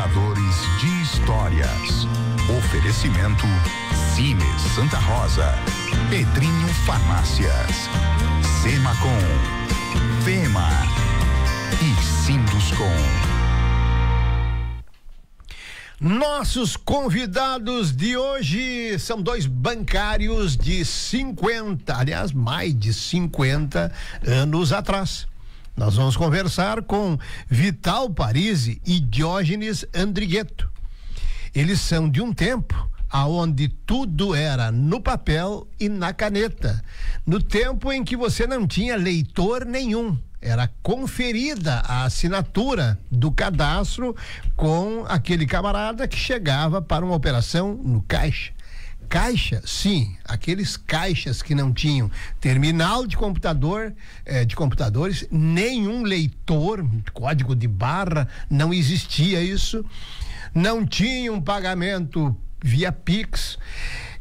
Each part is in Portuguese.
Contadores de histórias. Oferecimento Cines Santa Rosa, Pedrinho Farmácias, Semacom, Fema e Sinduscom. Nossos convidados de hoje são dois bancários de 50, aliás, mais de 50 anos atrás. Nós vamos conversar com Vital Parisi e Diógenes Andrigueto. Eles são de um tempo aonde tudo era no papel e na caneta. No tempo em que você não tinha leitor nenhum. Era conferida a assinatura do cadastro com aquele camarada que chegava para uma operação no caixa. Caixa, sim, aqueles caixas que não tinham terminal de computador, de computadores, nenhum leitor, código de barra, não existia isso. Não tinha um pagamento via Pix.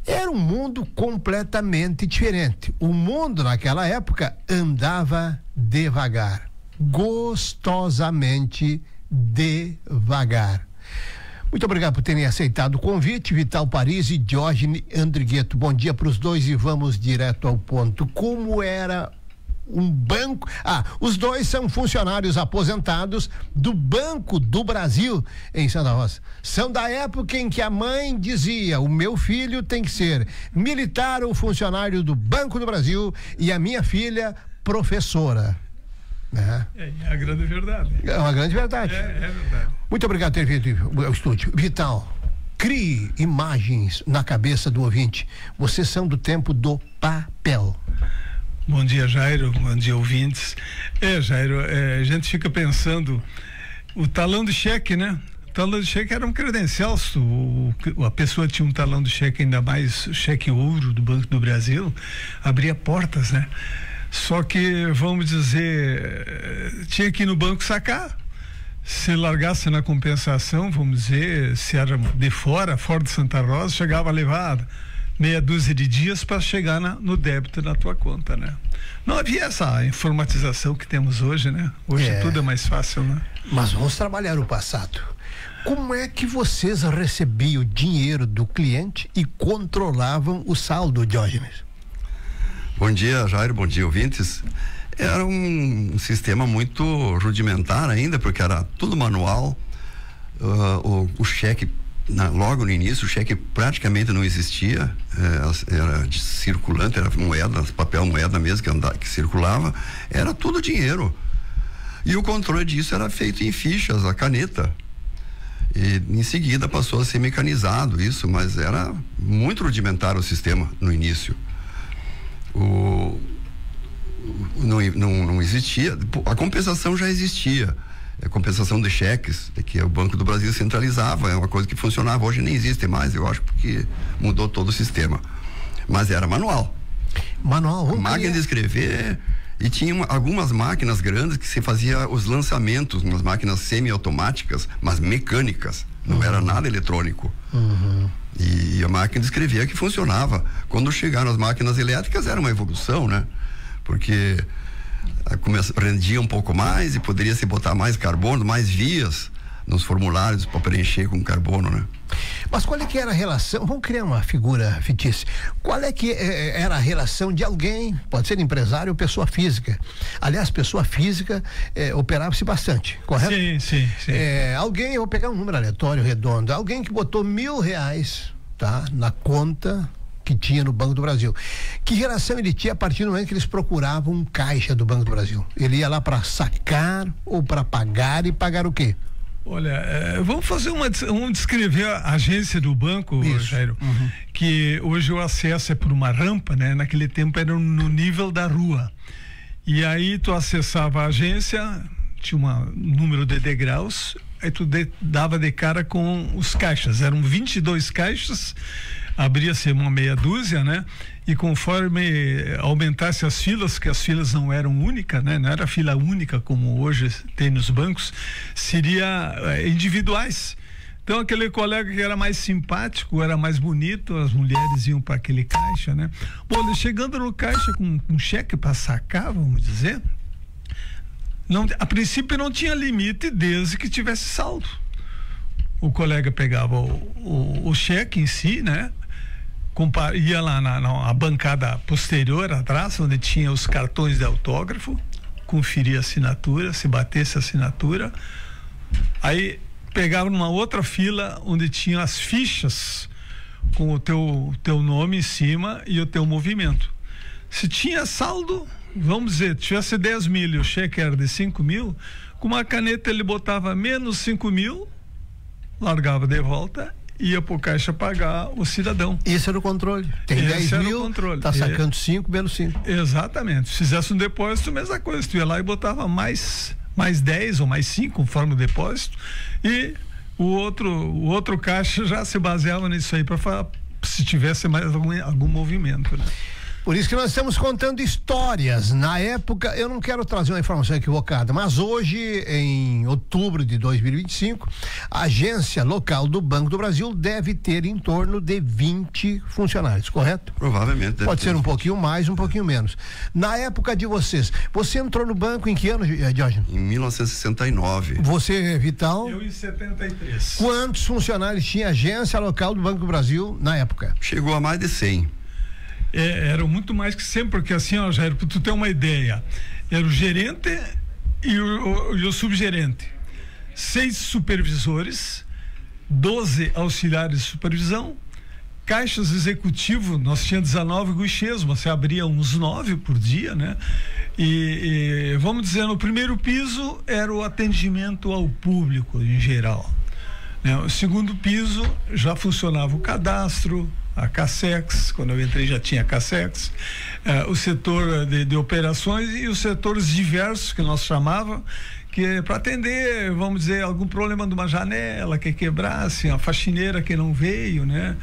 Era um mundo completamente diferente. O mundo naquela época andava devagar, gostosamente devagar. Muito obrigado por terem aceitado o convite, Vital Parisi e Diógenes Andrigueto. Bom dia para os dois e vamos direto ao ponto. Como era um banco? Os dois são funcionários aposentados do Banco do Brasil em Santa Rosa. São da época em que a mãe dizia: o meu filho tem que ser militar ou funcionário do Banco do Brasil e a minha filha professora. É a grande verdade. É uma grande verdade. É verdade. Muito obrigado por ter vindo ao estúdio. Vital, crie imagens na cabeça do ouvinte. Vocês são do tempo do papel. Bom dia, Jairo. Bom dia, ouvintes. Jairo, a gente fica pensando, o talão de cheque, né? O talão de cheque era um credencial. A pessoa tinha um talão de cheque, ainda mais cheque ouro do Banco do Brasil, abria portas, né? Só que, vamos dizer, tinha que ir no banco sacar. Se largasse na compensação, vamos dizer, se era de fora de Santa Rosa, chegava a levar meia dúzia de dias para chegar no débito na tua conta, né? Não havia essa informatização que temos hoje, né? Hoje tudo é mais fácil, né? Mas vamos trabalhar o passado. Como é que vocês recebiam o dinheiro do cliente e controlavam o saldo, Diógenes? Bom dia, Jairo, bom dia, ouvintes. Era um sistema muito rudimentar ainda, porque era tudo manual. O cheque, logo no início, o cheque praticamente não existia, era circulante, era moeda, papel moeda mesmo que circulava, era tudo dinheiro. E o controle disso era feito em fichas, a caneta. E em seguida passou a ser mecanizado isso, mas era muito rudimentar o sistema no início. Não existia, a compensação já existia, a compensação de cheques, que o Banco do Brasil centralizava, é uma coisa que funcionava, hoje nem existe mais, eu acho, porque mudou todo o sistema, mas era manual, máquina de escrever, e tinha algumas máquinas grandes que se fazia os lançamentos, umas máquinas semi-automáticas, mas mecânicas, não era nada eletrônico. E a máquina de escrever que funcionava. Quando chegaram as máquinas elétricas era uma evolução, né? Porque rendia um pouco mais e poderia se botar mais carbono, mais vias nos formulários para preencher com carbono, né? Mas qual é que era a relação? Vamos criar uma figura fictícia. Qual é que era a relação de alguém, pode ser empresário ou pessoa física? Aliás, pessoa física operava-se bastante, correto? Sim. Alguém, eu vou pegar um número aleatório, redondo, alguém que botou R$1.000, tá? Na conta que tinha no Banco do Brasil. Que relação ele tinha a partir do momento que eles procuravam um caixa do Banco do Brasil? Ele ia lá para sacar ou para pagar, e pagar o quê? Olha, vamos fazer vamos descrever a agência do banco, Jairo, que hoje o acesso é por uma rampa, né? Naquele tempo era no nível da rua. E aí tu acessava a agência, tinha um número de degraus, aí tu dava de cara com os caixas, eram 22 caixas, abria-se uma meia dúzia, né? E conforme aumentasse as filas, que as filas não eram únicas, né? Não era fila única como hoje tem nos bancos, seria individuais. Então aquele colega que era mais simpático, era mais bonito, as mulheres iam para aquele caixa, né? Bom, chegando no caixa com um cheque para sacar, vamos dizer, a princípio não tinha limite desde que tivesse saldo. o colega pegava o cheque em si, né? Ia lá na bancada posterior atrás, onde tinha os cartões de autógrafo, conferia a assinatura, se batesse a assinatura, aí pegava numa outra fila onde tinha as fichas com o teu nome em cima e o teu movimento. Se tinha saldo, vamos dizer, tivesse 10 mil e o cheque era de 5 mil, com uma caneta ele botava menos 5 mil, largava de volta, ia pro caixa pagar o cidadão. Esse era o controle. Tem 10 mil, tá sacando 5, menos 5. Exatamente. Se fizesse um depósito, mesma coisa. Tu ia lá e botava mais 10 ou mais 5, conforme o depósito, e o outro caixa já se baseava nisso aí para se tivesse mais algum movimento, né? Por isso que nós estamos contando histórias. Na época, eu não quero trazer uma informação equivocada, mas hoje, em outubro de 2025, a agência local do Banco do Brasil deve ter em torno de 20 funcionários, correto? Provavelmente. Pode ser um pouquinho mais, um pouquinho menos. Na época de vocês, você entrou no banco em que ano, Diógenes? Em 1969. Você, Vital? Eu em 73. Quantos funcionários tinha a agência local do Banco do Brasil na época? Chegou a mais de 100. Eram muito mais que 100, porque assim, ó, Jair, para tu ter uma ideia, era o gerente e o subgerente, 6 supervisores, 12 auxiliares de supervisão, caixas executivo, nós tínhamos 19 guichês, você abria uns 9 por dia, né? E vamos dizer, no primeiro piso era o atendimento ao público em geral, né? O segundo piso já funcionava o cadastro, a Cassex, quando eu entrei já tinha Cassex, o setor de operações e os setores diversos que nós chamávamos, que para atender, vamos dizer, algum problema de uma janela que quebrasse, a faxineira que não veio, né?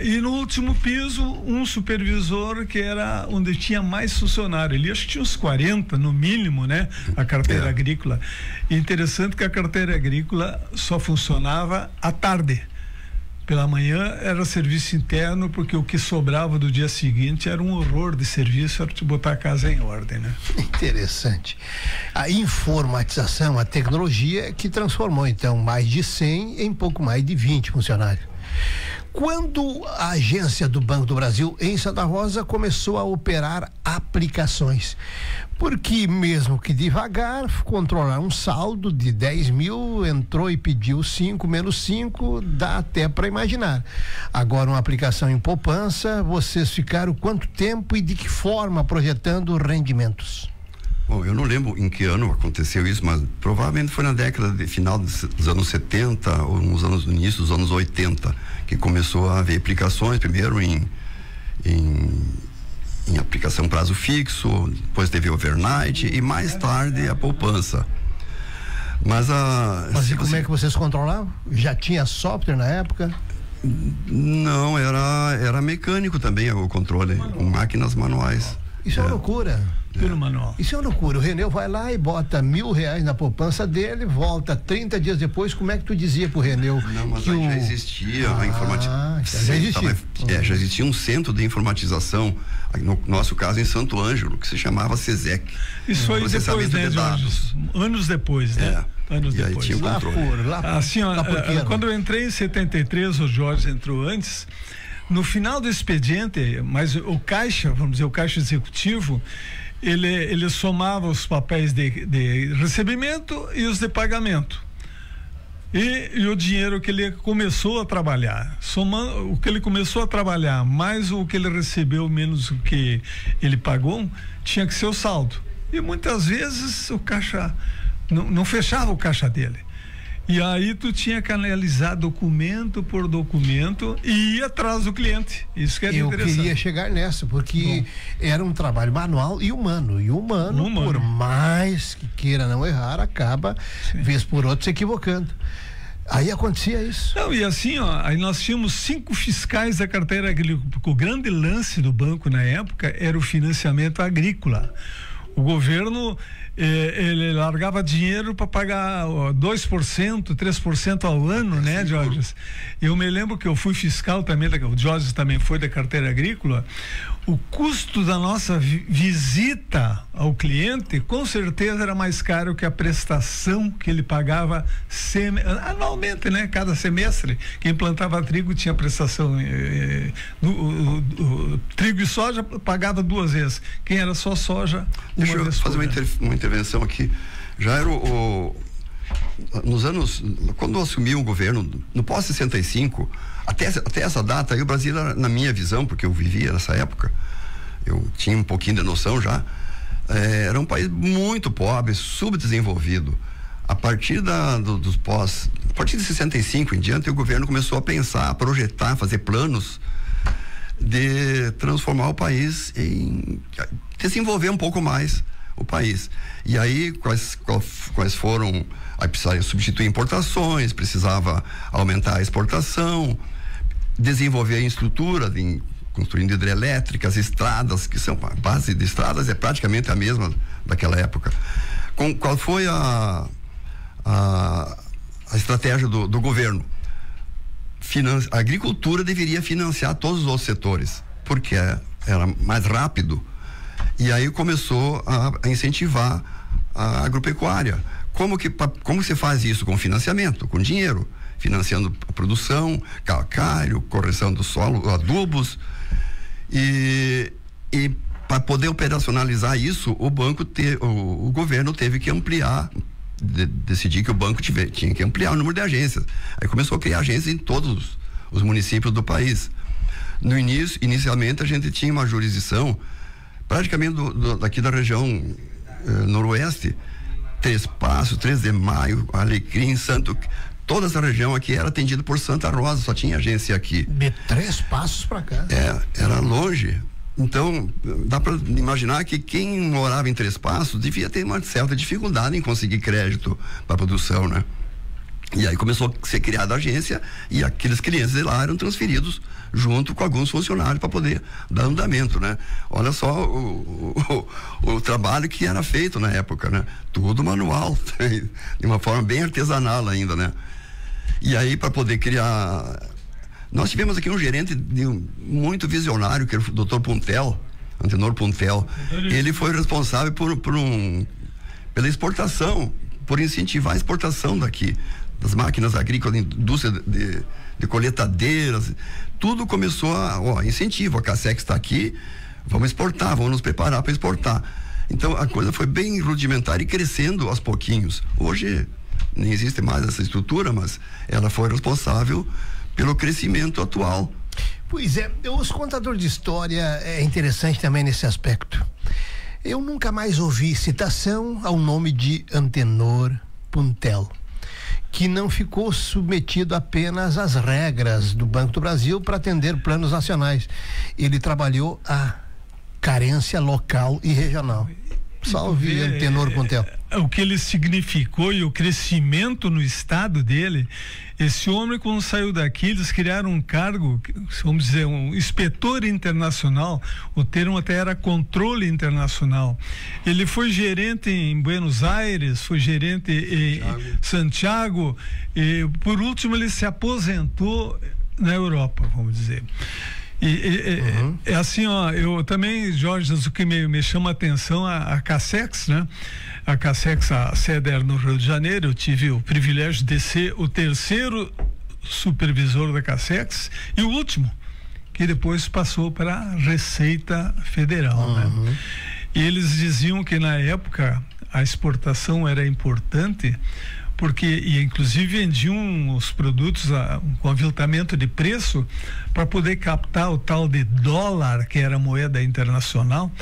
E no último piso, um supervisor que era onde tinha mais funcionário. Ali acho que tinha uns 40 no mínimo, né? A carteira agrícola. E interessante que a carteira agrícola só funcionava à tarde. Pela manhã era serviço interno, porque o que sobrava do dia seguinte era um horror de serviço, era te botar a casa em ordem, né? Interessante. A informatização, a tecnologia que transformou então mais de 100 em pouco mais de 20 funcionários. Quando a agência do Banco do Brasil em Santa Rosa começou a operar aplicações, porque mesmo que devagar, controlar um saldo de 10 mil, entrou e pediu 5 menos 5, dá até para imaginar. Agora uma aplicação em poupança, vocês ficaram quanto tempo e de que forma projetando rendimentos? Bom, eu não lembro em que ano aconteceu isso, mas provavelmente foi na década de final dos anos 70 ou no início dos anos 80 que começou a haver aplicações, primeiro em aplicação prazo fixo, depois teve overnight e mais tarde a poupança. Mas e como é que vocês controlavam? Já tinha software na época? Não, era mecânico também o controle, com máquinas manuais. Isso é uma loucura. Tudo manual. Isso é uma loucura. O Reneu vai lá e bota R$1.000 na poupança dele, volta 30 dias depois. Como é que tu dizia pro Reneu? Não, mas aí já existia a informatização. Já existia. Já existia um centro de informatização, no nosso caso em Santo Ângelo, que se chamava CESEC. Isso aí depois, né, Jorge? Anos depois, né? Anos e depois. Aí tinha o controle. Assim, ó, quando eu entrei em 73, o Jorge entrou antes. No final do expediente, mas o caixa, vamos dizer, o caixa executivo, ele somava os papéis de recebimento e os de pagamento. E o dinheiro que ele começou a trabalhar, somando o que ele começou a trabalhar, mais o que ele recebeu, menos o que ele pagou, tinha que ser o saldo. E muitas vezes o caixa não fechava o caixa dele. E aí tu tinha que analisar documento por documento e ir atrás do cliente. Isso que era interessante. Eu queria chegar nessa, porque era um trabalho manual e humano. E humano, por mais que queira não errar, acaba, vez por outra, se equivocando. Aí acontecia isso. Não, e assim, ó, aí nós tínhamos 5 fiscais da carteira agrícola, porque o grande lance do banco na época era o financiamento agrícola. O governo ele largava dinheiro para pagar 2%, 3% ao ano, né, Jorge? Eu me lembro que eu fui fiscal também, o Jorge também foi da carteira agrícola. O custo da nossa visita ao cliente com certeza era mais caro que a prestação que ele pagava anualmente, né? Cada semestre. Quem plantava trigo tinha prestação trigo e soja pagava 2 vezes. Quem era só soja, Deixa eu fazer uma intervenção aqui. Já era nos anos, quando eu assumi o governo, no pós-65, até essa data aí o Brasil era, na minha visão, porque eu vivia nessa época, eu tinha um pouquinho de noção já, era um país muito pobre, subdesenvolvido. A partir a partir de 65 em diante, o governo começou a pensar, a projetar, fazer planos de transformar o país desenvolver um pouco mais o país. E aí quais foram? Aí precisava substituir importações, precisava aumentar a exportação, desenvolver a infraestrutura, construindo hidrelétricas, estradas, que são a base de estradas é praticamente a mesma daquela época. Qual foi a estratégia do governo? A agricultura deveria financiar todos os outros setores, porque era mais rápido. E aí começou a incentivar a agropecuária. Como se faz isso? Com financiamento, com dinheiro, financiando a produção, calcário, correção do solo, adubos. E para poder operacionalizar isso, o governo teve que ampliar, decidir que o banco tinha que ampliar o número de agências. Aí começou a criar agências em todos os municípios do país. Inicialmente a gente tinha uma jurisdição praticamente daqui da região noroeste, 3 Passos, 3 de Maio, Alecrim, toda essa região aqui era atendida por Santa Rosa, só tinha agência aqui. De 3 Passos para cá. Era longe. Então, dá para imaginar que quem morava em 3 Passos devia ter uma certa dificuldade em conseguir crédito para produção, né? E aí começou a ser criada a agência e aqueles clientes de lá eram transferidos junto com alguns funcionários para poder dar andamento, né? Olha só o trabalho que era feito na época, né? Tudo manual, de uma forma bem artesanal ainda, né? E aí para poder criar... Nós tivemos aqui um gerente muito visionário, que era o Dr. Puntel, Antenor Puntel. Ele foi responsável pela exportação, por incentivar a exportação daqui, das máquinas agrícolas, indústria de colheitadeiras, tudo começou incentivo. A Casex está aqui, vamos exportar, vamos nos preparar para exportar. Então a coisa foi bem rudimentar e crescendo aos pouquinhos. Hoje nem existe mais essa estrutura, mas ela foi responsável pelo crescimento atual. Pois é, os contadores de história é interessante também nesse aspecto. Eu nunca mais ouvi citação ao nome de Antenor Puntel, que não ficou submetido apenas às regras do Banco do Brasil para atender planos nacionais. Ele trabalhou a carência local e regional. Salve Antenor Puntel. O que ele significou e o crescimento no estado dele. Esse homem, quando saiu daqui, eles criaram um cargo, vamos dizer, um inspetor internacional. O termo até era controle internacional. Ele foi gerente em Buenos Aires, foi gerente em Santiago, e por último ele se aposentou na Europa, vamos dizer. É assim, eu também, Jorge, o que me chama a atenção, a Casex, né? A Casex, a sede era no Rio de Janeiro. Eu tive o privilégio de ser o 3º supervisor da Casex e o último, que depois passou para a Receita Federal, né? E eles diziam que na época a exportação era importante, porque inclusive vendiam os produtos com aviltamento de preço para poder captar o tal de dólar, que era a moeda internacional,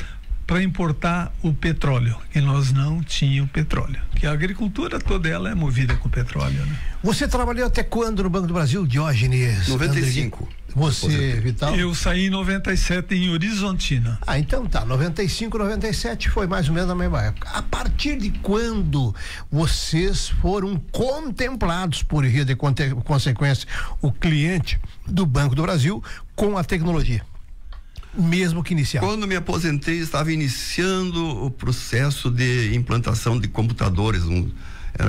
para importar o petróleo, que nós não tínhamos petróleo, que a agricultura toda ela é movida com petróleo, né? Você trabalhou até quando no Banco do Brasil, Diógenes? 95. Você, Vital? Eu saí em 97 em Horizontina. Então tá, 95, 97 foi mais ou menos na mesma época. A partir de quando vocês foram contemplados, por via de consequência, o cliente do Banco do Brasil com a tecnologia? Mesmo que inicial. Quando me aposentei, estava iniciando o processo de implantação de computadores.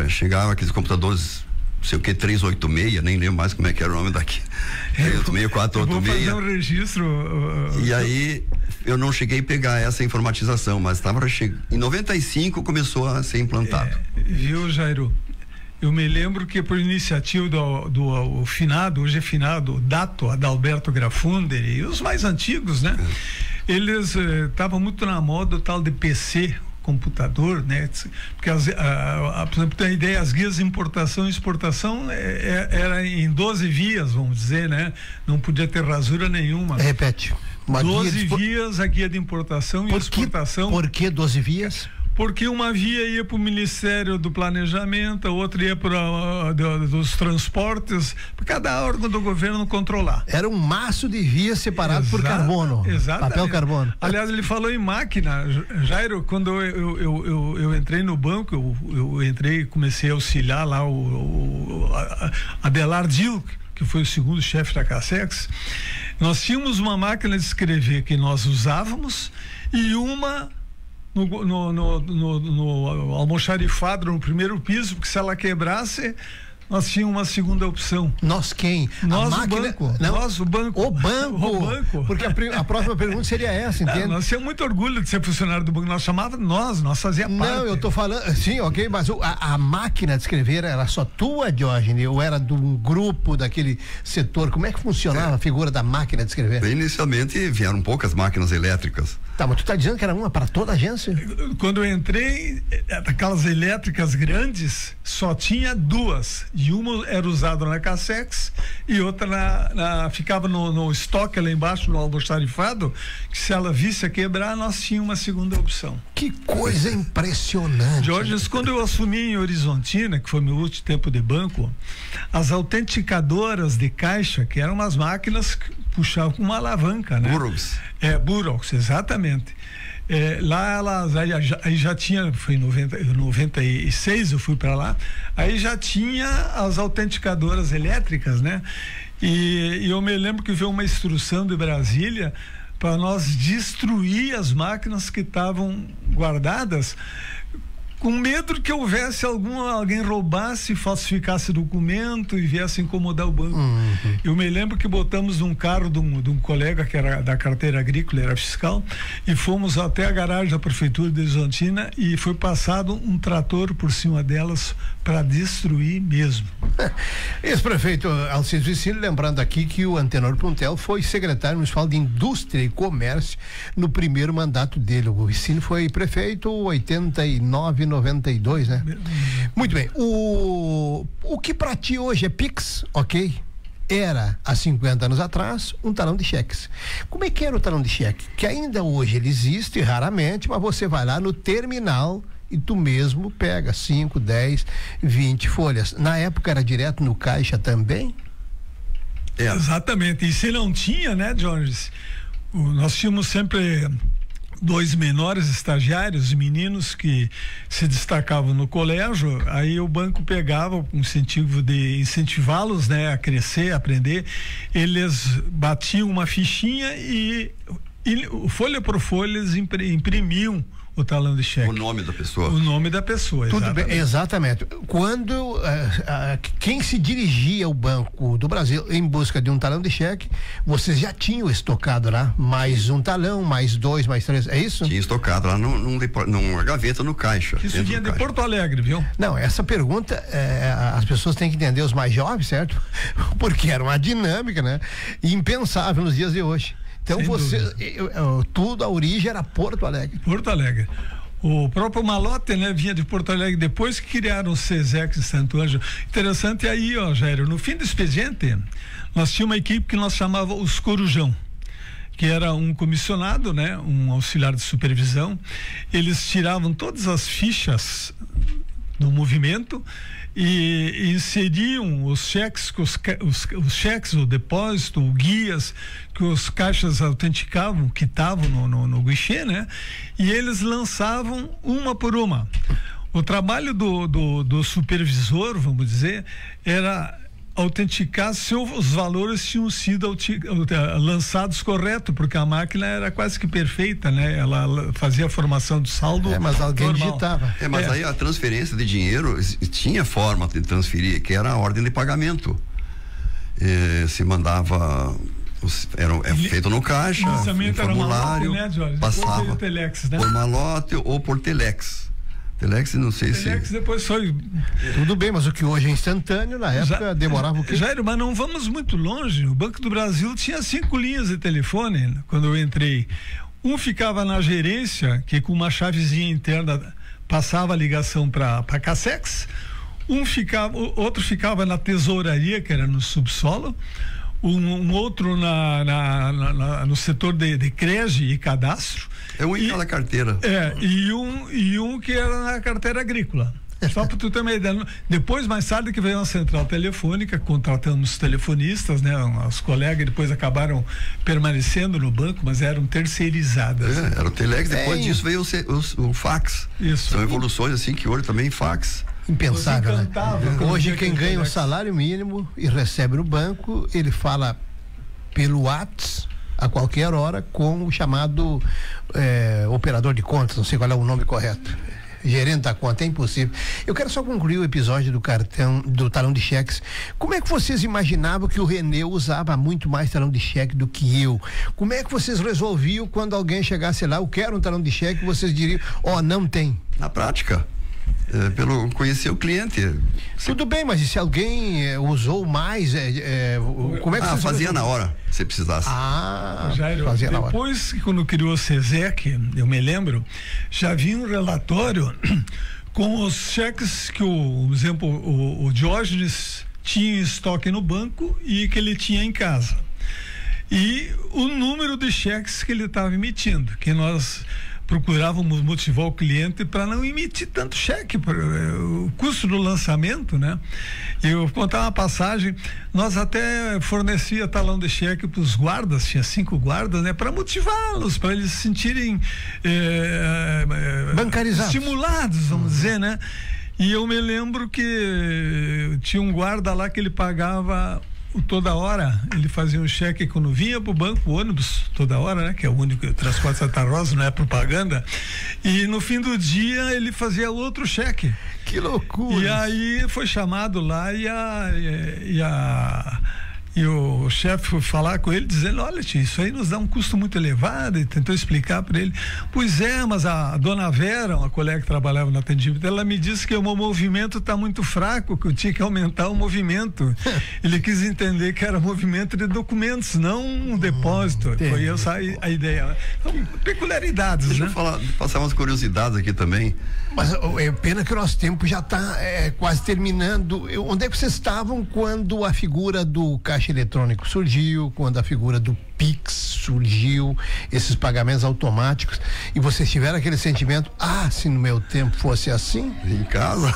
Chegava aqueles computadores, não sei o que, 386, nem lembro mais como é que era o nome daqui. 386, 486. Vou fazer um registro. E aí eu não cheguei a pegar essa informatização, mas estava em 95 começou a ser implantado. Viu, Jairo? Eu me lembro que por iniciativa do finado, hoje é finado, Dato, Adalberto Grafunder e os mais antigos, né? Eles estavam muito na moda o tal de PC, computador, né? Porque por exemplo, tem a ideia, as guias de importação e exportação era em 12 vias, vamos dizer, né? Não podia ter rasura nenhuma. Repete. 12 vias a guia de importação e exportação. Por que 12 vias? Porque uma via ia para o Ministério do Planejamento, a outra ia para dos transportes, para cada órgão do governo controlar. Era um maço de vias separado por carbono. Exatamente. Papel carbono. Aliás, ele falou em máquina. Jairo, quando eu entrei no banco, eu entrei e comecei a auxiliar lá o Adelar Dil, que foi o segundo chefe da Cassex. Nós tínhamos uma máquina de escrever que nós usávamos e uma no almoxarifado no primeiro piso, porque se ela quebrasse, nós tínhamos uma segunda opção. Nós quem? Nós, a máquina? o banco. Não. Nós, o banco. O banco? O banco. Porque a próxima pergunta seria essa, entende? Nós tínhamos muito orgulho de ser funcionário do banco. Nós chamávamos nós fazia parte. Não, eu tô falando, sim, ok, mas a máquina de escrever era só tua, Diógenes, ou era de um grupo daquele setor? Como é que funcionava a figura da máquina de escrever? Inicialmente vieram poucas máquinas elétricas. Tá, mas tu tá dizendo que era uma para toda a agência? Quando eu entrei, aquelas elétricas grandes, só tinha duas. E uma era usada na Cassex e outra ficava no estoque lá embaixo, no almoxarifado, que se ela visse a quebrar, nós tínhamos uma segunda opção. Que coisa impressionante. Jorge, quando eu assumi em Horizontina, que foi meu último tempo de banco, as autenticadoras de caixa, que eram umas máquinas que puxavam com uma alavanca, né? Burroughs, exatamente. Lá elas aí já tinha, foi em 96 eu fui para lá, aí já tinha as autenticadoras elétricas, né? E eu me lembro que veio uma instrução de Brasília para nós destruir as máquinas que estavam guardadas, com medo que houvesse alguém roubasse, falsificasse documento e viesse incomodar o banco. Eu me lembro que botamos num carro de um colega que era da carteira agrícola, era fiscal, e fomos até a garagem da prefeitura de Horizontina e foi passado um trator por cima delas para destruir mesmo. Ex-prefeito Alcides Vicini, lembrando aqui que o Antenor Puntel foi secretário municipal de Indústria e Comércio no primeiro mandato dele. O Vicini foi prefeito 89, 92, né? Muito bem. O que para ti hoje é Pix, ok? Era, há 50 anos atrás, um talão de cheques. Como é que era o talão de cheque? Que ainda hoje ele existe, raramente, mas você vai lá no terminal e tu mesmo pega 5, 10, 20 folhas. Na época era direto no caixa também? Exatamente. E se não tinha, né, Jorge? Nós tínhamos sempre 2 menores estagiários, meninos que se destacavam no colégio, aí o banco pegava com incentivo de incentivá-los, né, a crescer, a aprender, eles batiam uma fichinha e folha por folha eles imprimiam o talão de cheque. O nome da pessoa. O nome da pessoa, Tudo exatamente. bem, exatamente. Quando quem se dirigia ao Banco do Brasil em busca de um talão de cheque, vocês já tinham estocado lá mais um talão, mais 2, mais 3, é isso? Tinha estocado lá numa gaveta no caixa. Isso vinha de Porto Alegre, viu? Não, essa pergunta as pessoas têm que entender, os mais jovens, certo? Porque era uma dinâmica, né? Impensável nos dias de hoje. Então tudo, a origem era Porto Alegre. Porto Alegre. O próprio Malote, né, vinha de Porto Alegre depois que criaram o SESEX em Santo Ângelo. Interessante aí, ó, Jairo, no fim do expediente, nós tínhamos uma equipe que nós chamava os Corujão, que era um comissionado, né, um auxiliar de supervisão. Eles tiravam todas as fichas do movimento e inseriam os cheques, os cheques, o depósito, guias que os caixas autenticavam, que estavam no guichê, né? E eles lançavam uma por uma. O trabalho do supervisor, vamos dizer, era autenticar se os valores tinham sido lançados correto, porque a máquina era quase que perfeita, né? Ela fazia a formação do saldo. Mas alguém normal. digitava. Mas aí a transferência de dinheiro tinha forma de transferir, que era a ordem de pagamento. Se mandava, era feito no caixa, em formulário, era malote, né, passava telex, né? por malote ou por telex. Telex, não sei telex se... depois foi... Tudo bem, mas o que hoje é instantâneo, na época demorava o quê? Jairo, mas não vamos muito longe. O Banco do Brasil tinha 5 linhas de telefone quando eu entrei. Um ficava na gerência, que com uma chavezinha interna passava a ligação para a Cassex. Outro ficava na tesouraria, que era no subsolo. Um outro no setor de CREG e cadastro. Em cada carteira. E um que era na carteira agrícola. Só para tu ter uma ideia. Depois, mais tarde, que veio uma central telefônica, contratamos telefonistas, né? Os colegas depois acabaram permanecendo no banco, mas eram terceirizadas. Era o telex, depois disso veio o fax. Isso. São evoluções assim que hoje também fax. Impensável, né? Hoje quem ganha o salário mínimo e recebe no banco, ele fala pelo WhatsApp a qualquer hora com o chamado operador de contas, não sei qual é o nome correto. Gerente da conta, é impossível. Eu quero só concluir o episódio do talão de cheques. Como é que vocês imaginavam que o Renê usava muito mais talão de cheque do que eu? Como é que vocês resolviam quando alguém chegasse lá, eu quero um talão de cheque, vocês diriam, não tem? Na prática. Pelo conhecer o cliente. Tudo bem, mas e se alguém usou mais, como é que você fazia na hora, se precisasse. Jairo, fazia na hora. Depois que quando criou o SESEC, eu me lembro, já havia um relatório com os cheques que por exemplo, o Diógenes tinha em estoque no banco e que ele tinha em casa. E o número de cheques que ele estava emitindo, que nós procurávamos motivar o cliente para não emitir tanto cheque, o custo do lançamento, né? Eu vou contar uma passagem, nós até fornecia talão de cheque para os guardas, tinha 5 guardas, né? Para motivá-los, para eles se sentirem bancarizados, estimulados, vamos dizer, né? E eu me lembro que tinha um guarda lá que ele pagava toda hora, ele fazia um cheque quando vinha pro banco, o ônibus toda hora, né? Que é o único transporte Santa Rosa, não é propaganda. E no fim do dia ele fazia outro cheque. Que loucura! E aí foi chamado lá e o chefe foi falar com ele dizendo, olha tio, isso aí nos dá um custo muito elevado, e tentou explicar para ele. Pois é, mas a dona Vera, uma colega que trabalhava no atendimento, ela me disse que o meu movimento está muito fraco, que eu tinha que aumentar o movimento. Ele quis entender que era movimento de documentos, não um depósito. Foi essa a ideia. Então, peculiaridades, Deixa né? eu passar umas curiosidades aqui também. Mas é pena que o nosso tempo já está quase terminando. Onde é que vocês estavam quando a figura do caixa eletrônico surgiu, quando a figura do Pix surgiu, esses pagamentos automáticos, e vocês tiveram aquele sentimento, se no meu tempo fosse assim? Em casa?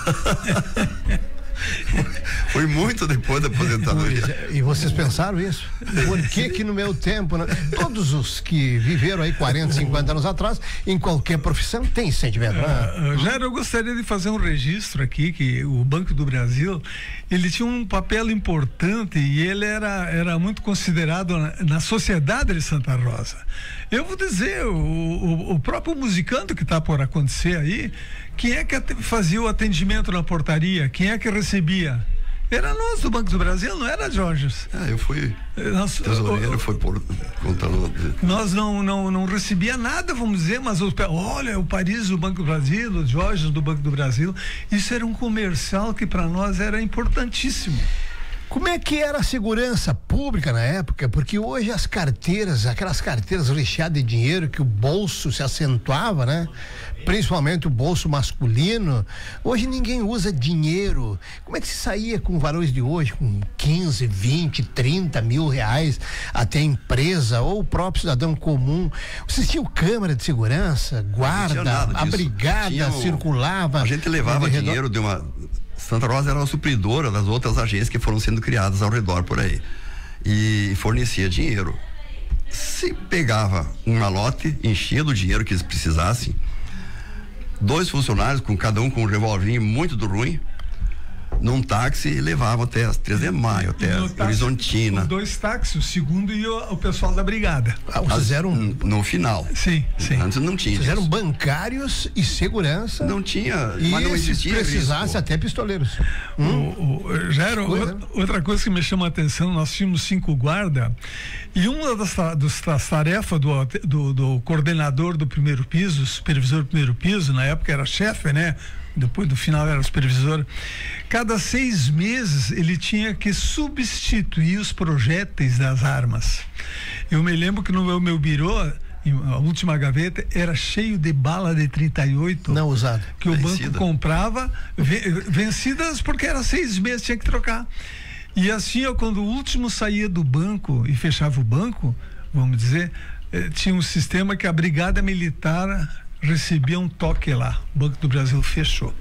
Foi muito depois da aposentadoria. E vocês pensaram isso? Por que no meu tempo, né? Todos os que viveram aí 40, 50 anos atrás, em qualquer profissão, tem sentimento. Jairo, eu gostaria de fazer um registro aqui, que o Banco do Brasil, ele tinha um papel importante e ele era muito considerado na sociedade de Santa Rosa. Eu vou dizer, o próprio musicante que está por acontecer aí, quem é que fazia o atendimento na portaria? Quem é que recebia? Era nós do Banco do Brasil, não era, Jorge? Eu fui tesoureiro, foi por contador. Nós não recebia nada, vamos dizer, mas olha, o Paris do Banco do Brasil, o Jorge do Banco do Brasil, isso era um comercial que para nós era importantíssimo. Como é que era a segurança pública na época? Porque hoje as carteiras, aquelas carteiras recheadas de dinheiro que o bolso se acentuava, né? Principalmente o bolso masculino. Hoje ninguém usa dinheiro. Como é que se saía com valores de hoje, com 15, 20, 30 mil reais até a empresa ou o próprio cidadão comum? Vocês tinham câmera de segurança, guarda, a brigada circulava? A gente levava dinheiro de uma... Santa Rosa era uma supridora das outras agências que foram sendo criadas ao redor por aí e fornecia dinheiro. Se pegava um malote, enchia do dinheiro que eles precisassem, 2 funcionários, cada um com um revolvinho muito do ruim, num táxi e levavam até as 3 de Maio, até Horizontina. Com 2 táxis, o segundo e o pessoal da brigada. Vocês eram no final. Sim. Antes não tinha. Vocês eram bancários e segurança. Não tinha, e mas não existia. Se precisasse, até pistoleiros. Já era outra coisa que me chama a atenção, nós tínhamos 5 guardas e uma das tarefas do coordenador do primeiro piso, supervisor do primeiro piso, na época era chefe, né? Depois do final era supervisor. Cada 6 meses ele tinha que substituir os projéteis das armas. Eu me lembro que no meu birô, a última gaveta era cheio de bala de 38 não usado, que o banco comprava vencidas, porque era 6 meses, tinha que trocar. E assim, quando o último saía do banco e fechava o banco, vamos dizer, tinha um sistema que a brigada militar recebia um toque lá, o Banco do Brasil fechou,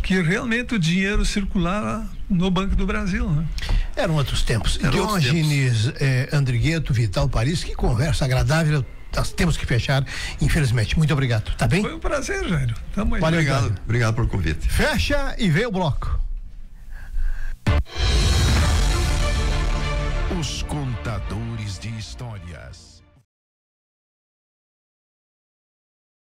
que realmente o dinheiro circulava no Banco do Brasil, né? Eram outros tempos. Diógenes Andrigueto, Vital Paris, que conversa agradável. Nós temos que fechar, infelizmente. Muito obrigado, tá bem? Foi um prazer, Jairo. Tamo aí. Obrigado pelo convite. Fecha e vem o bloco. Os contadores de histórias.